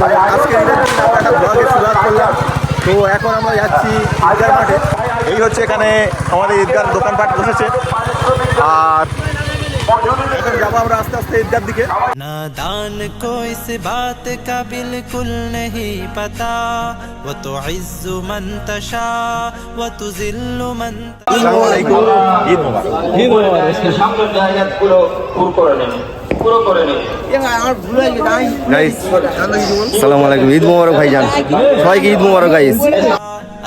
তো আজকে ঈদের দিন আমরা একটা ব্লগের শুরুয়াত করলাম। তো এখন আমরা যাচ্ছি ঈদগাহ মাঠে। এই হচ্ছে এখানে আমাদের ঈদগাহ দোকানপাট বসেছে, আর এখন যাবো আমরা আস্তে আস্তে ঈদগাহর দিকে। नादान को इस बात का बिल्कुल नहीं पता वो तो इज्जु मन तशा वो तो जिल्लु मन। আসসালামু আলাইকুম, ঈদ মোবারক। ঈদ মোবারক। সামনের জায়গাগুলো পুরো করে নেন, পুরো করে নেন। গাইস আসসালামু আলাইকুম, ঈদ মোবারক ভাইজান, সবাইকে ঈদ মোবারক গাইস।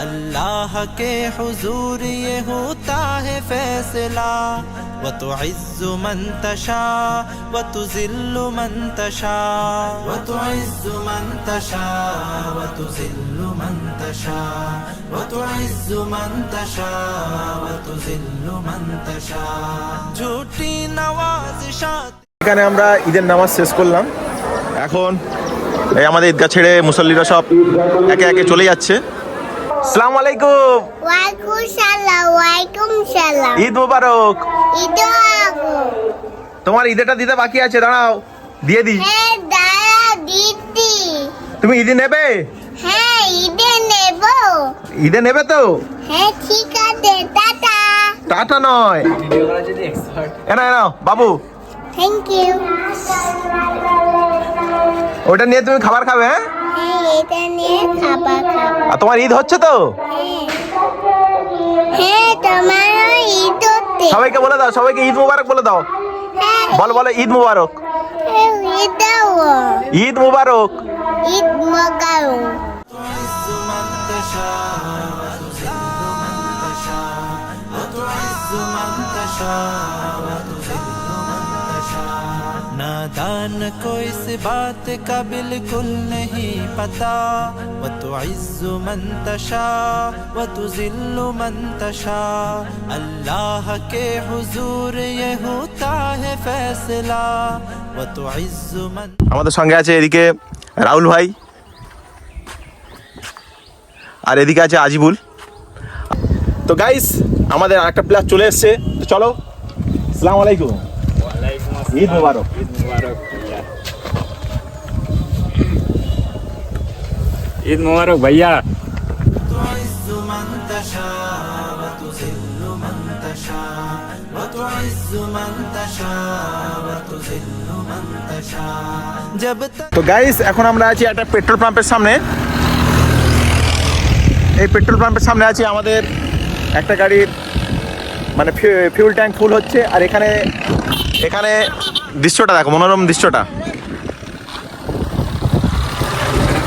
अल्लाह के हुजूर ये होता है फैसला वो तो इज्जु मन तशा वो तो जिल्लु मन तशा वो तो इज्जु मन तशा वो तो जिल्लु मन तशा वो तो इज्जु मन तशा वो तो जिल्लु मन तशा झूठी नवाज़िशात। এখানে আমরা ঈদের নামাজ শেষ করলাম। এখন এই আমাদের ঈদগাহ ছেড়ে মুসল্লিরা সব একে একে চলে যাচ্ছে। আসসালামু আলাইকুম, ওয়ালাইকুম সালাম। ওয়ালাইকুম সালাম। ঈদ মোবারক। ঈদ মোবারক। তোমার ঈদেরটা দিতে বাকি আছে, দাঁড়াও দিয়ে দিই। হ্যাঁ দাদা দিদি। তুমি ঈদে নেবে? হ্যাঁ ঈদে নেব। ঈদে নেবে তো? হ্যাঁ ঠিক আছে টাটা। টাটা নয়, এনা এনা বাবু, থ্যাংক ইউ। ওটা নিয়ে তুমি খাবার খাবে। হ্যাঁ, হ্যাঁ এটা নিয়ে খাবার খাবো। আর তোমার ঈদ হচ্ছে তো? হ্যাঁ তোমার ঈদ হচ্ছে। সবাইকে বলে দাও, সবাইকে ঈদ মোবারক বলে দাও। হ্যাঁ বলো বলো ঈদ মোবারক। ঈদ দাও। ঈদ মোবারক। ঈদ মোবারক। नादान को इस बात का बिल्कुल नहीं पता वो तो इज्जु मन तशा वो तो जिल्लु मन तशा अल्लाह के हुजूर ये होता है फैसला वो तो इज्जु मन। আমাদের সঙ্গে আছে এদিকে রাহুল ভাই, আর এদিকে আছে আজিবুল। তো গাইস আমাদের আরেকটা প্লেয়ার চলে এসেছে, তো চলো। আসসালামু আলাইকুম। ঈদ মোবারক। ঈদ মোবারক ভাইয়া। تعز من تشاء وتذل من تشاء وتعز من تشاء وتذل من تشاء जब तक। তো গাইস এখন আমরা আছি একটা পেট্রোল পাম্পের সামনে। এই পেট্রোল পাম্পের সামনে আছি, আমাদের একটা গাড়ির মানে ফিউল ট্যাঙ্ক ফুল হচ্ছে। আর এখানে এখানে দৃশ্যটা দেখো, মনোরম দৃশ্যটা।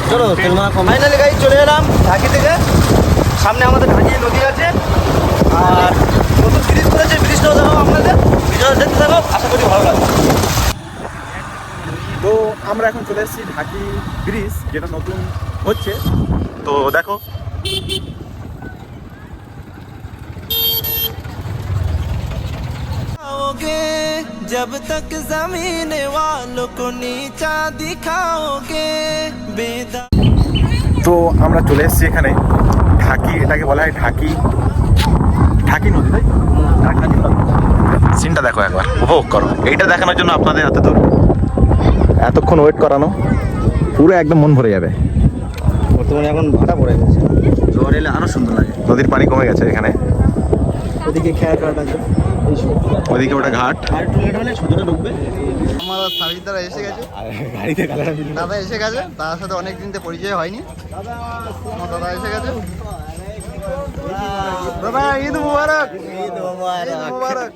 চলো ফাইনালি গাইজ চলে এলাম ঢাকি থেকে। সামনে আমাদের ঢাকি নদী আছে, আর নতুন ব্রিজ করেছে, ব্রিজটাও দেখাবো আপনাদের। ভিডিও দেখতে থাকো, আশা করি ভালো লাগবে। তো আমরা এখন চলে এসেছি ঢাকি ব্রিজ, যেটা নতুন হচ্ছে। তো দেখো दिखाओगे जब तक जमीन वालों को नीचा दिखाओगे बेदा। তো আমরা চলে এসেছি এখানে ঢাকি, এটাকে বলা হয় ঢাকি ঢাকি নদী, তাই ঢাকি নদী। সিনটা দেখো একবার, উপভোগ করো। এইটা দেখানোর জন্য আপনাদের হাতে তো এতক্ষণ ওয়েট করানো, পুরো একদম মন ভরে যাবে। বর্তমানে এখন ভাটা পড়ে গেছে, জোয়ার এলে আরও সুন্দর লাগে। নদীর পানি কমে গেছে এখানে, ওদিকে খেয়াল করাটা আছে, ওইদিকে ওটা ঘাট। আর একটু লেট হলে ছোটোটা ঢুকবে। আমার সার্ভিস দাদা এসে গেছে, গাড়িতে দাদা এসে গেছে, তার সাথে অনেক দিন থেকে পরিচয় হয়নি। আমার দাদা এসে গেছে। দাদা ঈদ মুবারক। ঈদ মুবারক।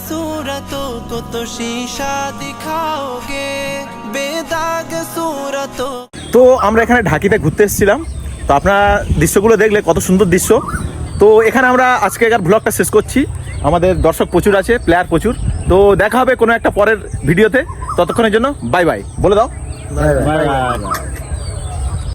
सूरतों को तो शीशा दिखाओगे बेदाग सूरतों। তো আমরা এখানে ঢাকিতে ঘুরতে এসেছিলাম। তো আপনারা দৃশ্যগুলো দেখলে কত সুন্দর দৃশ্য। তো এখানে আমরা আজকেকার ব্লগটা শেষ করছি। আমাদের দর্শক প্রচুর আছে, প্লেয়ার প্রচুর। তো দেখা হবে কোনো একটা পরের ভিডিওতে। ততক্ষণের জন্য বাই বাই বলে দাও। Bye bye.